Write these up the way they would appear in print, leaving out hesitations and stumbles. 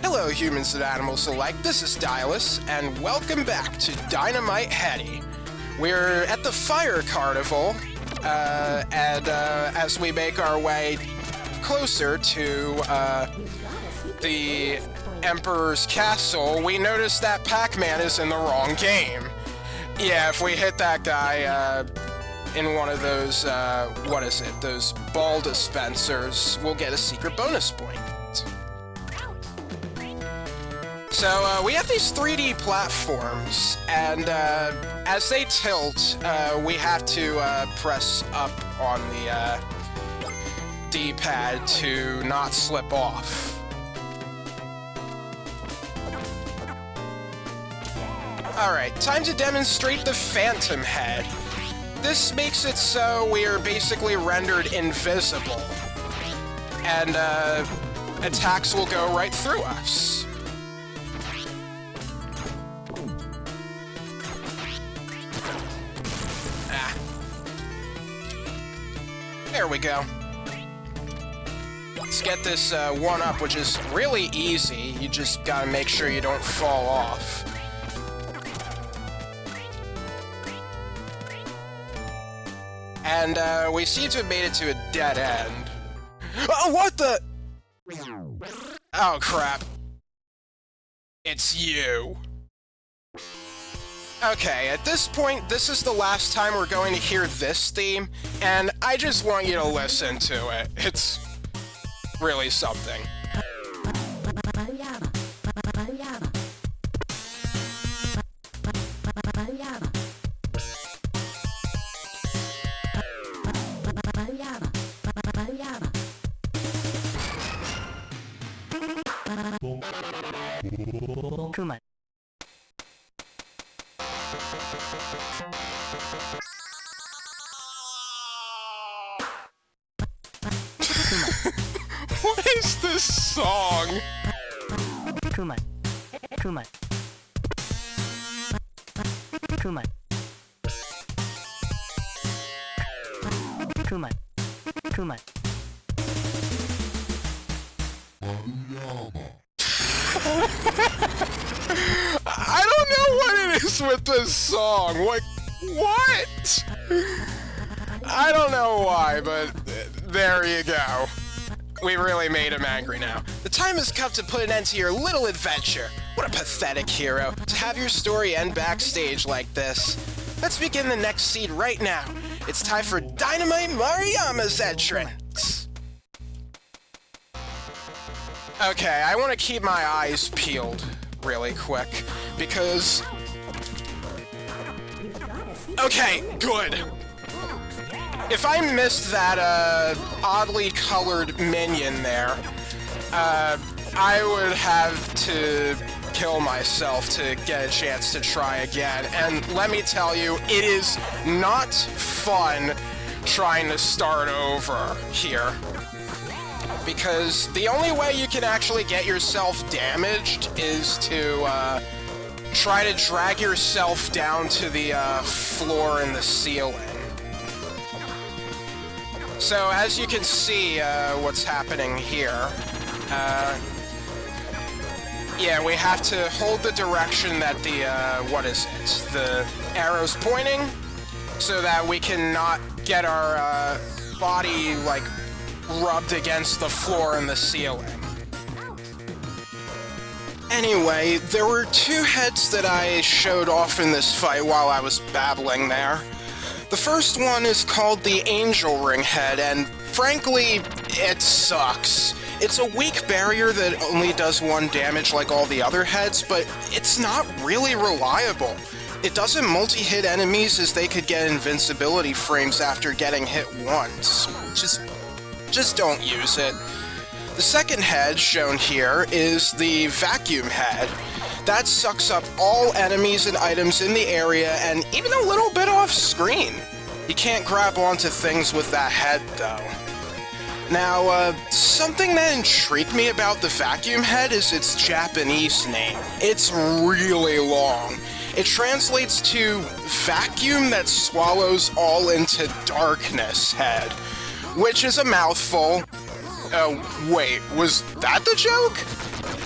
Hello, humans and animals alike. This is Dialis, and welcome back to Dynamite Headdy. We're at the Fire Carnival, and as we make our way closer to the Emperor's Castle, we notice that Pac-Man is in the wrong game. Yeah, if we hit that guy in one of those, those ball dispensers, we'll get a secret bonus point. So, we have these 3D platforms, and as they tilt, we have to press up on the D-pad to not slip off. Alright, time to demonstrate the Phantom Head. This makes it so we are basically rendered invisible, and attacks will go right through us. There we go. Let's get this one up, which is really easy. You just gotta make sure you don't fall off. And we seem to have made it to a dead end. Oh, what the? Oh, crap. It's you. Okay, at this point, this is the last time we're going to hear this theme, and I just want you to listen to it. It's really something. Maruyama. Maruyama. Maruyama. Maruyama. Maruyama. Kuma. What is this song? Kuma. Kuma. Kuma. Kuma. Kuma. I don't know what it is with this song. Like, what? I don't know why, but there you go. We really made him angry now. The time has come to put an end to your little adventure. What a pathetic hero, to have your story end backstage like this. Let's begin the next scene right now. It's time for Dynamite Maruyama's entrance. Okay, I want to keep my eyes peeled really quick, because... Okay, good. If I missed that, oddly colored minion there, I would have to kill myself to get a chance to try again. And let me tell you, it is not fun trying to start over here. Because the only way you can actually get yourself damaged is to, try to drag yourself down to the, floor and the ceiling. So, as you can see, what's happening here, yeah, we have to hold the direction that the, the arrow's pointing, so that we can not get our, body, like, rubbed against the floor and the ceiling. Anyway, there were two heads that I showed off in this fight while I was babbling there. The first one is called the Angel Ring Head, and frankly, it sucks. It's a weak barrier that only does 1 damage like all the other heads, but it's not really reliable. It doesn't multi-hit enemies, as they could get invincibility frames after getting hit once. Just don't use it. The second head, shown here, is the Vacuum Head. That sucks up all enemies and items in the area, and even a little bit off screen. You can't grab onto things with that head, though. Now, something that intrigued me about the Vacuum Head is its Japanese name. It's really long. It translates to vacuum that swallows all into darkness head, which is a mouthful. Oh, wait, was that the joke?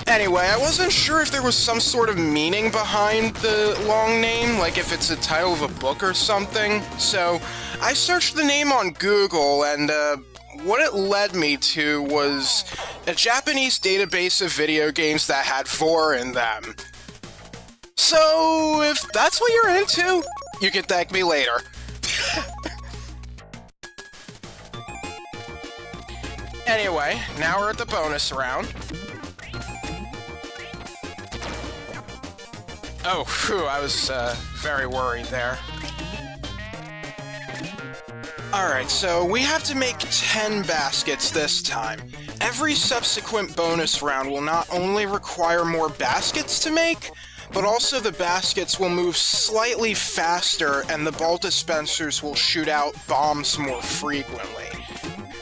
Anyway, I wasn't sure if there was some sort of meaning behind the long name, like if it's a title of a book or something. So, I searched the name on Google, and what it led me to was a Japanese database of video games that had 4 in them. So, if that's what you're into, you can thank me later. Anyway, now we're at the bonus round. Oh, phew, I was very worried there. Alright, so we have to make 10 baskets this time. Every subsequent bonus round will not only require more baskets to make, but also the baskets will move slightly faster and the ball dispensers will shoot out bombs more frequently.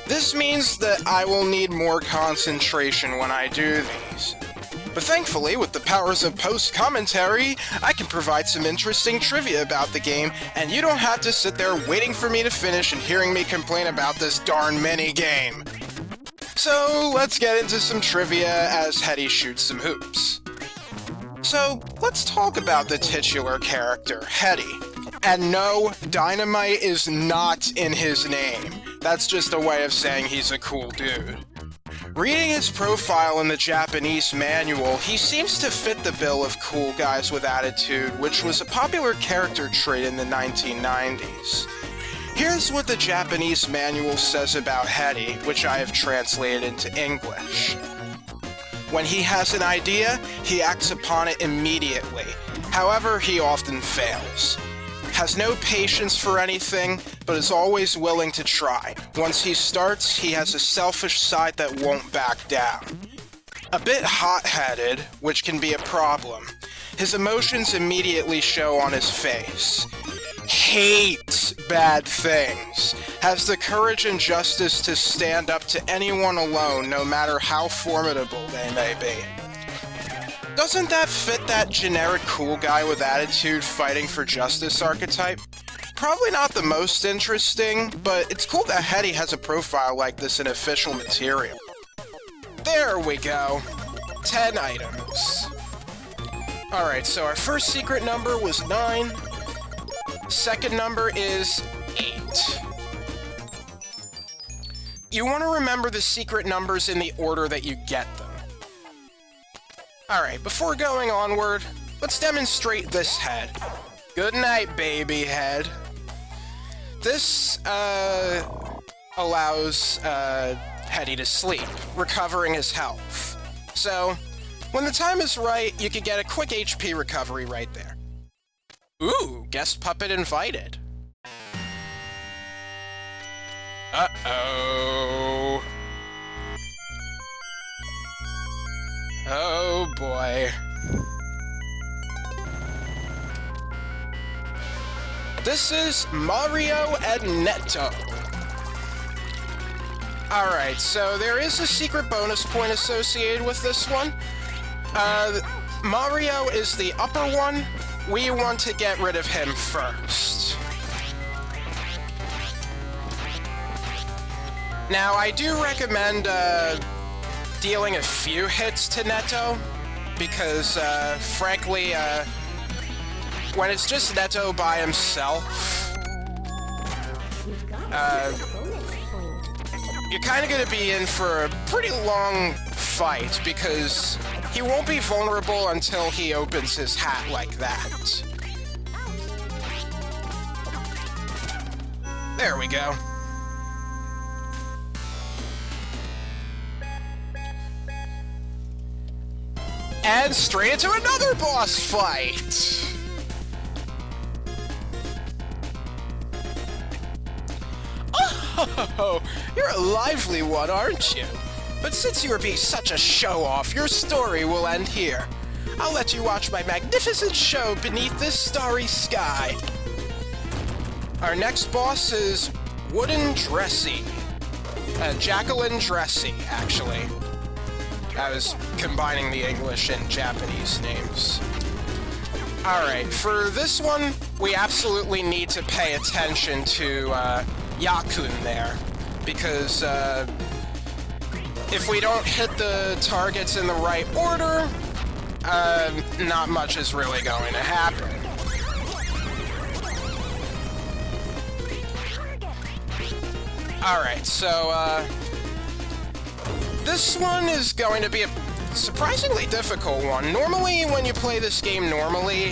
This means that I will need more concentration when I do these. But thankfully, with the powers of post-commentary, I can provide some interesting trivia about the game, and you don't have to sit there waiting for me to finish and hearing me complain about this darn mini-game. So, let's get into some trivia as Headdy shoots some hoops. So, let's talk about the titular character, Headdy. And no, Dynamite is not in his name. That's just a way of saying he's a cool dude. Reading his profile in the Japanese manual, he seems to fit the bill of cool guys with attitude, which was a popular character trait in the 1990s. Here's what the Japanese manual says about Headdy, which I have translated into English. When he has an idea, he acts upon it immediately. However, he often fails. Has no patience for anything, but is always willing to try. Once he starts, he has a selfish side that won't back down. A bit hot-headed, which can be a problem. His emotions immediately show on his face. Hates bad things. Has the courage and justice to stand up to anyone alone, no matter how formidable they may be. Doesn't that fit that generic cool guy with attitude fighting for justice archetype? Probably not the most interesting, but it's cool that Headdy has a profile like this in official material. There we go. 10 items. Alright, so our first secret number was 9. Second number is 8. You want to remember the secret numbers in the order that you get them. Alright, before going onward, let's demonstrate this head. Good night, baby head. This, allows, Headdy to sleep, recovering his health. So, when the time is right, you can get a quick HP recovery right there. Ooh, guest puppet invited. Uh-oh. Oh boy. This is Mario and Netto. Alright, so there is a secret bonus point associated with this one. Mario is the upper one. We want to get rid of him first. Now, I do recommend, dealing a few hits to Netto, because, frankly, when it's just Netto by himself, you're kind of going to be in for a pretty long fight, because he won't be vulnerable until he opens his hat like that. There we go. And straight into another boss fight! Oh, you're a lively one, aren't you? But since you are being such a show-off, your story will end here. I'll let you watch my magnificent show beneath this starry sky. Our next boss is Wooden Dressy. Jacqueline Dressy, actually. I was combining the English and Japanese names. Alright, for this one, we absolutely need to pay attention to Yakun there, because if we don't hit the targets in the right order, not much is really going to happen. Alright, so, this one is going to be a surprisingly difficult one. Normally, when you play this game normally,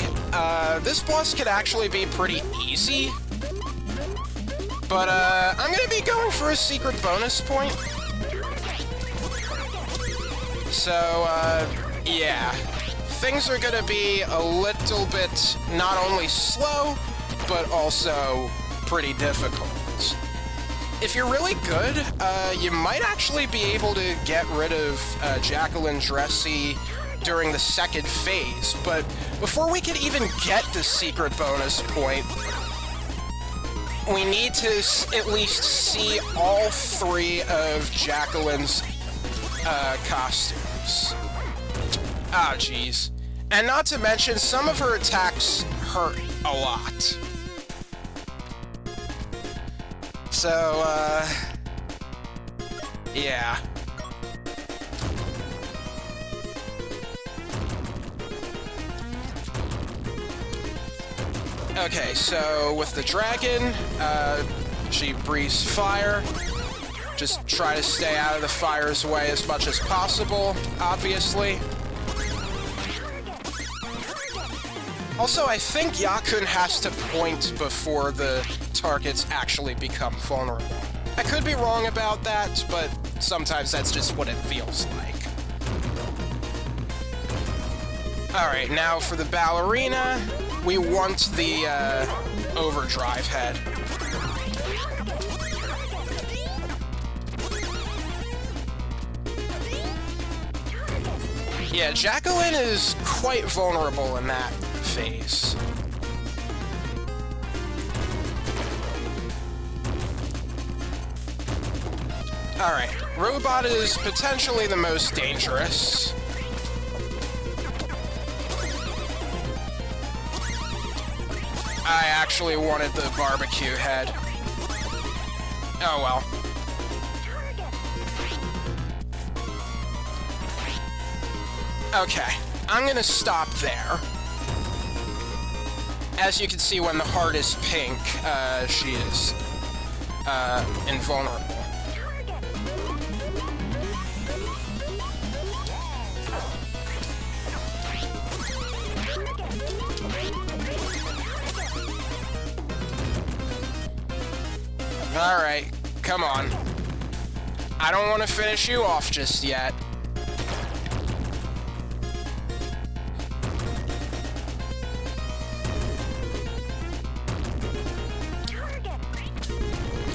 this boss could actually be pretty easy. But, I'm gonna be going for a secret bonus point. So, yeah. Things are gonna be a little bit not only slow, but also pretty difficult. If you're really good, you might actually be able to get rid of Jacqueline Dressy during the second phase, but before we can even get the secret bonus point, we need to at least see all three of Jacqueline's costumes. Ah, jeez. And not to mention, some of her attacks hurt a lot. So, yeah. Okay, so with the dragon, she breathes fire. Just try to stay out of the fire's way as much as possible, obviously. Also, I think Yakun has to point before the targets actually become vulnerable. I could be wrong about that, but sometimes that's just what it feels like. Alright, now for the ballerina, we want the overdrive head. Yeah, Jacqueline is quite vulnerable in that phase. Alright, Robot is potentially the most dangerous. I actually wanted the barbecue head. Oh well. Okay, I'm gonna stop there. As you can see, when the heart is pink, she is invulnerable. Alright, come on. I don't want to finish you off just yet.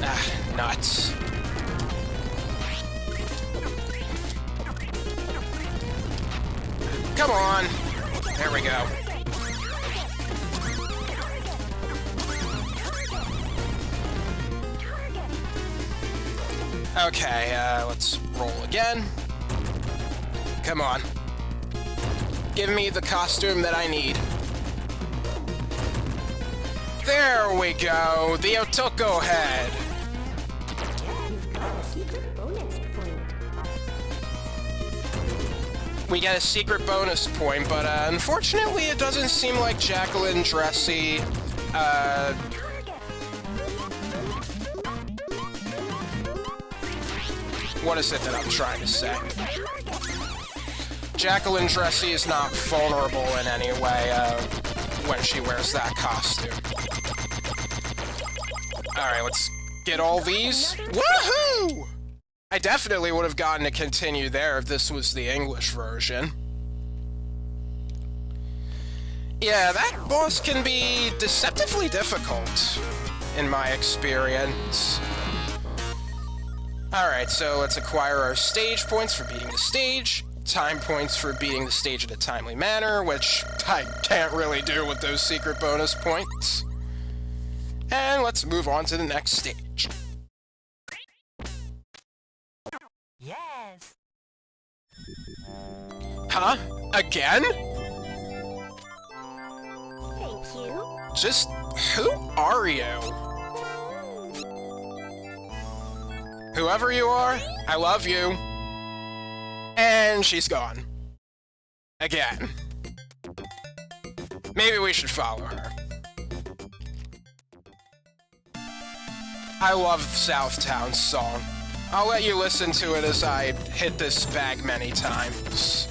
Ah, nuts. Come on. There we go. Okay, let's roll again. Come on. Give me the costume that I need. There we go, the Otoko head. We get a secret bonus point, but unfortunately it doesn't seem like Jacqueline Dressy, what is it that I'm trying to say? Jacqueline Dressy is not vulnerable in any way, when she wears that costume. Alright, let's get all these. Woohoo! I definitely would have gotten to continue there if this was the English version. Yeah, that boss can be deceptively difficult, in my experience. Alright, so let's acquire our stage points for beating the stage, time points for beating the stage in a timely manner, which I can't really do with those secret bonus points. And let's move on to the next stage. Yes. Huh? Again? Thank you. Just who are you? Whoever you are, I love you. And she's gone. Again. Maybe we should follow her. I love Southtown's song. I'll let you listen to it as I hit this bag many times.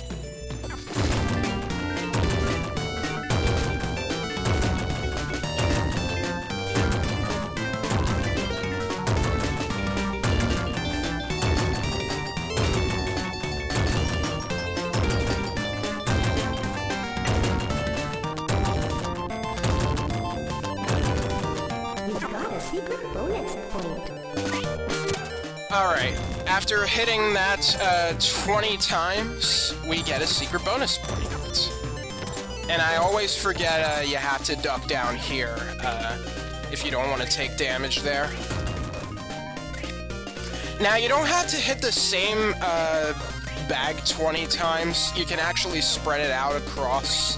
Alright, after hitting that 20 times, we get a secret bonus point. And I always forget you have to duck down here if you don't want to take damage there. Now, you don't have to hit the same bag 20 times. You can actually spread it out across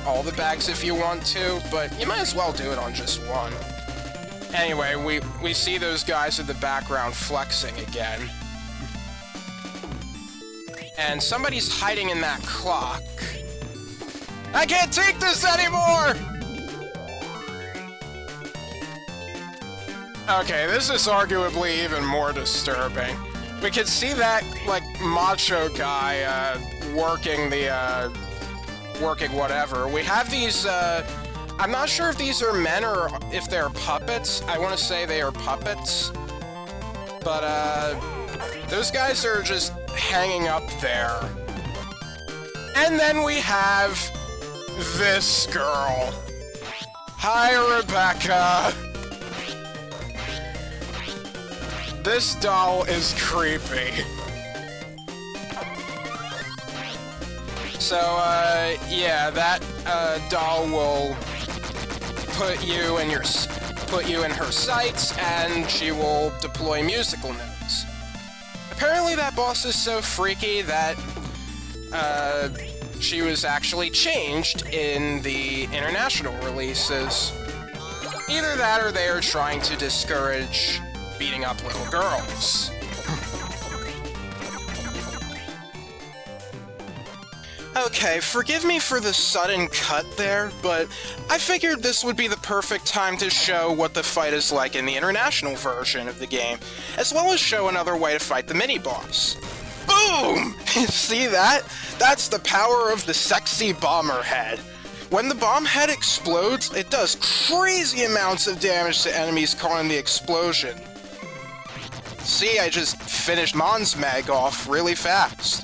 all the bags if you want to, but you might as well do it on just one. Anyway, we see those guys in the background flexing again. And somebody's hiding in that clock. I can't take this anymore! Okay, this is arguably even more disturbing. We can see that, like, macho guy, working the, working whatever. We have these, I'm not sure if these are men or if they're puppets. I want to say they are puppets. But, those guys are just hanging up there. And then we have this girl. Hi, Rebecca. This doll is creepy. So, yeah, that, doll will put you in her sights, and she will deploy musical notes. Apparently that boss is so freaky that, she was actually changed in the international releases. Either that or they are trying to discourage beating up little girls. Okay, forgive me for the sudden cut there, but I figured this would be the perfect time to show what the fight is like in the international version of the game, as well as show another way to fight the mini-boss. Boom! See that? That's the power of the sexy bomber head. When the bomb head explodes, it does crazy amounts of damage to enemies caught in the explosion. See, I just finished Mon's Meg off really fast.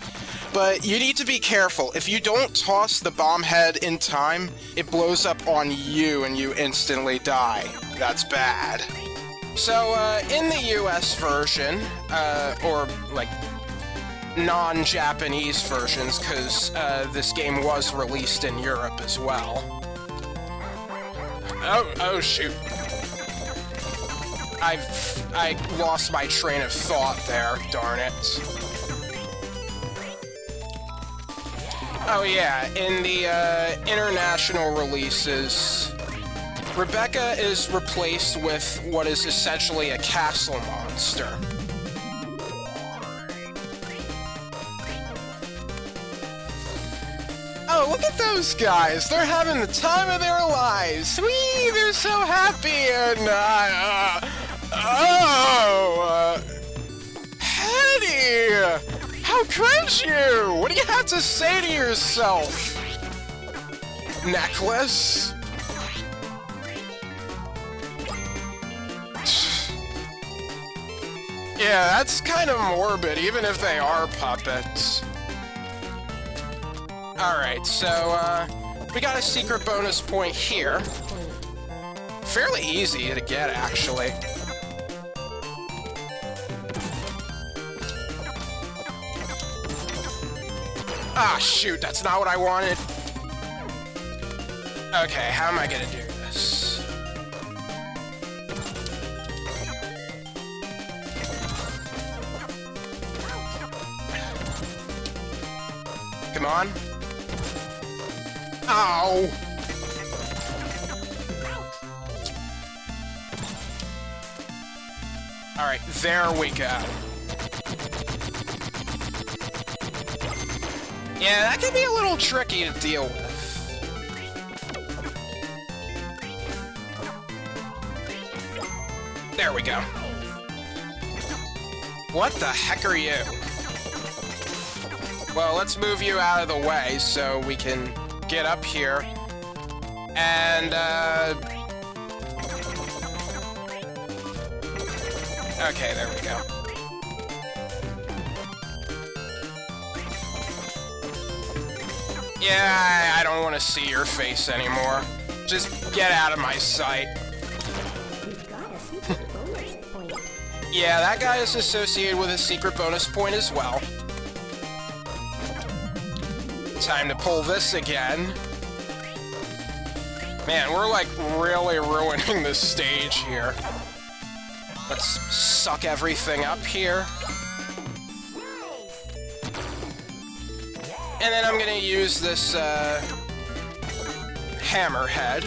But you need to be careful. If you don't toss the bomb head in time, it blows up on you and you instantly die. That's bad. So, in the US version, or, like, non-Japanese versions, because this game was released in Europe as well. Oh shoot. I lost my train of thought there, darn it. Oh yeah, in the international releases, Rebecca is replaced with what is essentially a castle monster. Oh, look at those guys! They're having the time of their lives! Whee! They're so happy! And, Headdy! How could you? What do you have to say to yourself? Necklace? Yeah, that's kind of morbid, even if they are puppets. Alright, so, we got a secret bonus point here. Fairly easy to get, actually. Ah, shoot, that's not what I wanted. Okay, how am I gonna do this? Come on. Ow! Alright, there we go. Yeah, that can be a little tricky to deal with. There we go. What the heck are you? Well, let's move you out of the way so we can get up here. And, okay, there we go. Yeah, I don't want to see your face anymore. Just get out of my sight. Yeah, that guy is associated with a secret bonus point as well. Time to pull this again. Man, we're like really ruining this stage here. Let's suck everything up here. And then I'm gonna use this hammerhead,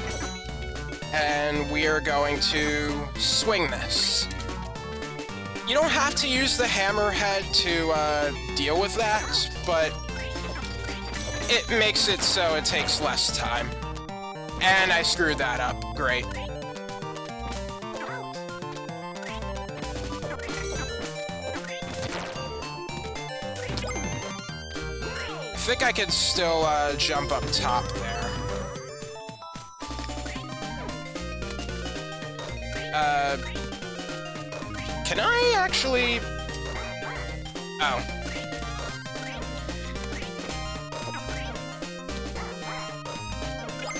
and we are going to swing this. You don't have to use the hammerhead to deal with that, but it makes it so it takes less time. And I screwed that up. Great. I think I could still jump up top there. Can I actually... Oh.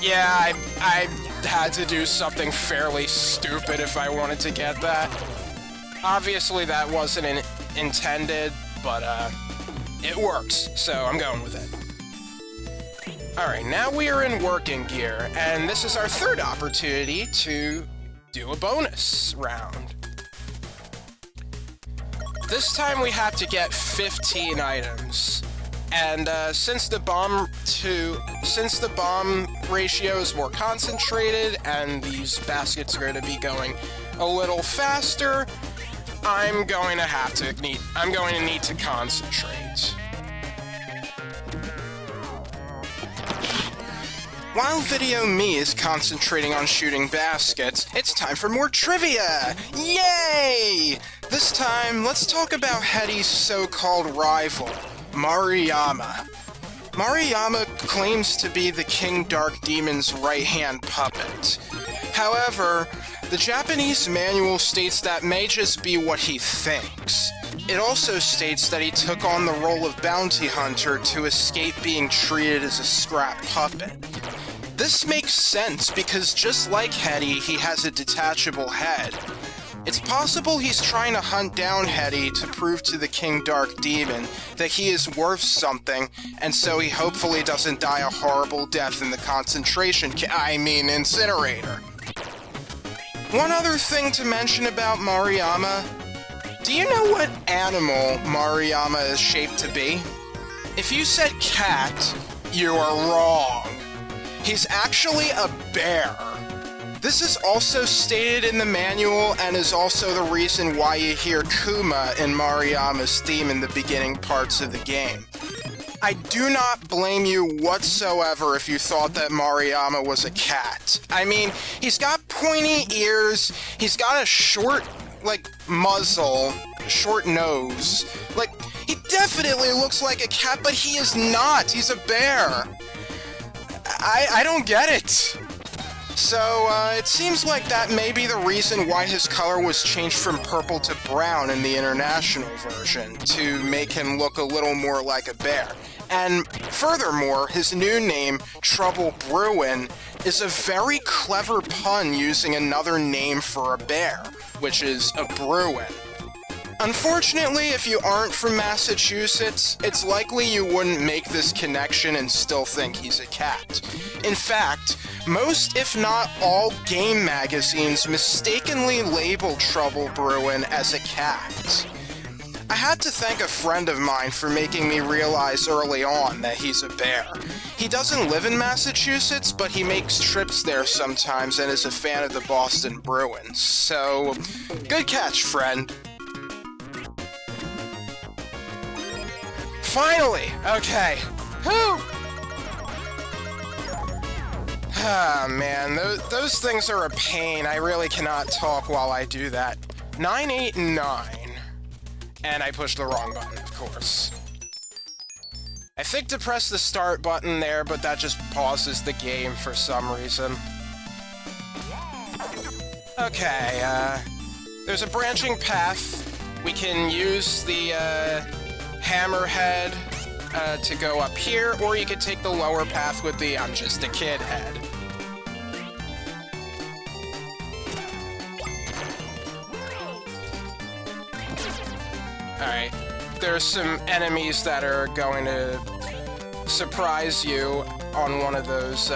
Yeah, I had to do something fairly stupid if I wanted to get that. Obviously that wasn't intended, but it works, so I'm going with it. Alright, now we are in working gear, and this is our third opportunity to do a bonus round. This time we have to get 15 items. And since the bomb ratio is more concentrated and these baskets are going to be going a little faster, I'm going to need to concentrate. While Video Me is concentrating on shooting baskets, it's time for more trivia! Yay! This time, let's talk about Heady's so-called rival, Maruyama. Maruyama claims to be the King Dark Demon's right-hand puppet. However, the Japanese manual states that may just be what he thinks. It also states that he took on the role of bounty hunter to escape being treated as a scrap puppet. This makes sense because just like Heady, he has a detachable head. It's possible he's trying to hunt down Heady to prove to the King Dark Demon that he is worth something, and so he hopefully doesn't die a horrible death in the concentration incinerator. One other thing to mention about Maruyama. Do you know what animal Maruyama is shaped to be? If you said cat, you are wrong. He's actually a bear. This is also stated in the manual and is also the reason why you hear Kuma in Maruyama's theme in the beginning parts of the game. I do not blame you whatsoever if you thought that Maruyama was a cat. I mean, he's got pointy ears, he's got a short, muzzle, short nose. He definitely looks like a cat, but he is not. He's a bear. I don't get it. So, it seems like that may be the reason why his color was changed from purple to brown in the international version, to make him look a little more like a bear. And furthermore, his new name, Trouble Bruin, is a very clever pun using another name for a bear, which is a Bruin. Unfortunately, if you aren't from Massachusetts, it's likely you wouldn't make this connection and still think he's a cat. In fact, most, if not all, game magazines mistakenly label Trouble Bruin as a cat. I had to thank a friend of mine for making me realize early on that he's a bear. He doesn't live in Massachusetts, but he makes trips there sometimes and is a fan of the Boston Bruins. So, good catch, friend. Finally! Okay. Whew! Ah, man, those things are a pain. I really cannot talk while I do that. 9, 8, and 9. And I pushed the wrong button, of course. I think to press the start button there, but that just pauses the game for some reason. Okay, there's a branching path. We can use the hammerhead to go up here, or you could take the lower path with the I'm just a kid head. Alright, there's some enemies that are going to surprise you on one of those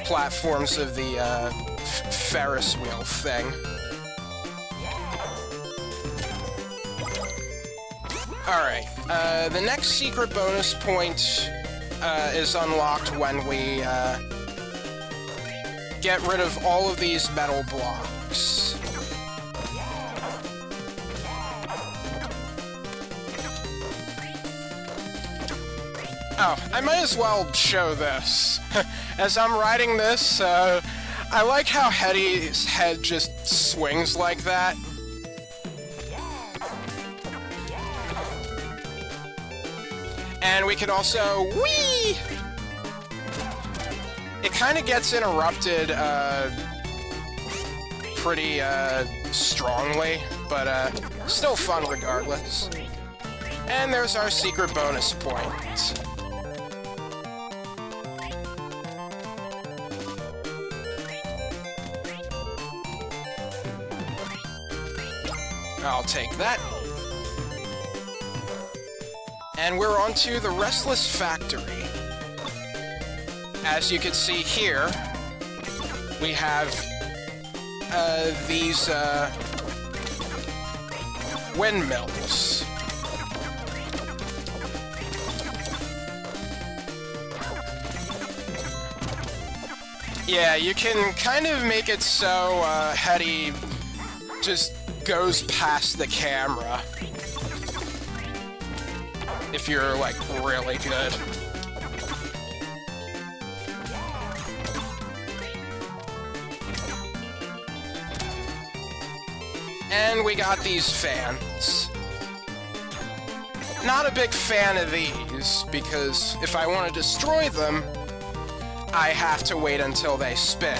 platforms of the Ferris wheel thing. Alright, the next secret bonus point is unlocked when we get rid of all of these metal blocks. Oh, I might as well show this. As I'm riding this, I like how Heady's head just swings like that. And we could also... Whee! It kind of gets interrupted, pretty, strongly, but, still fun regardless. And there's our secret bonus point. I'll take that. And we're on to the Restless Factory. As you can see here, we have these windmills. Yeah, you can kind of make it so Heady just goes past the camera. If you're, like, really good. And we got these fans. Not a big fan of these, because if I want to destroy them, I have to wait until they spin.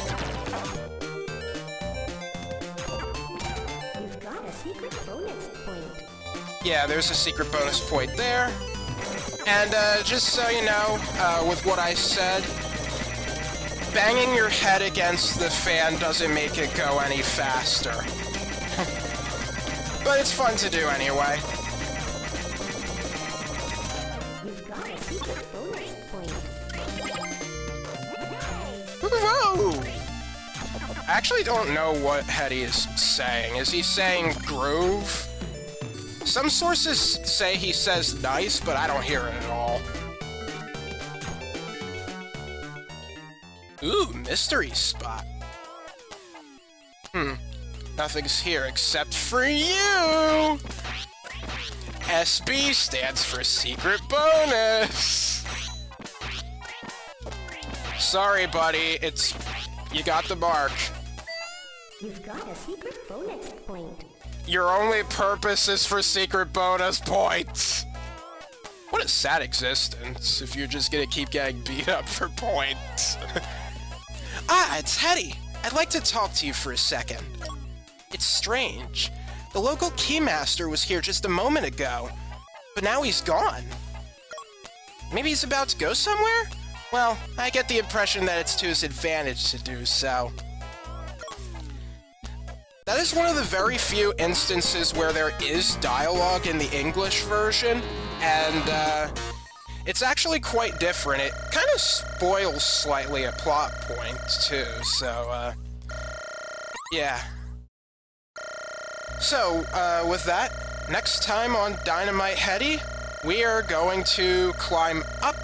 You've got a secret bonus point. Yeah, there's a secret bonus point there. And just so you know, with what I said, banging your head against the fan doesn't make it go any faster. But it's fun to do anyway. You've got a secret bonus point. Whoa! I actually don't know what Heady is saying. Is he saying groove? Some sources say he says nice, but I don't hear it at all. Ooh, mystery spot. Nothing's here except for you! SB stands for secret bonus! Sorry, buddy, you got the mark. You've got a secret bonus point. Your only purpose is for secret bonus points. What a sad existence if you're just gonna keep getting beat up for points. Ah, it's Heady. I'd like to talk to you for a second. It's strange. The local keymaster was here just a moment ago, but now he's gone. Maybe he's about to go somewhere? Well, I get the impression that it's to his advantage to do so. That is one of the very few instances where there is dialogue in the English version, and it's actually quite different. It kind of spoils slightly a plot point, too, so, yeah. So, with that, next time on Dynamite Headdy, we are going to climb up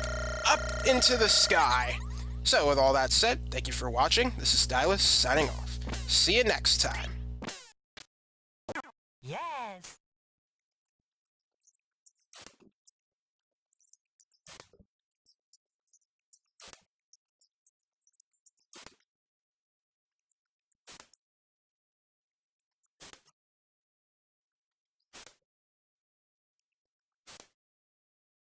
into the sky. So, with all that said, thank you for watching. This is Stylus, signing off. See you next time.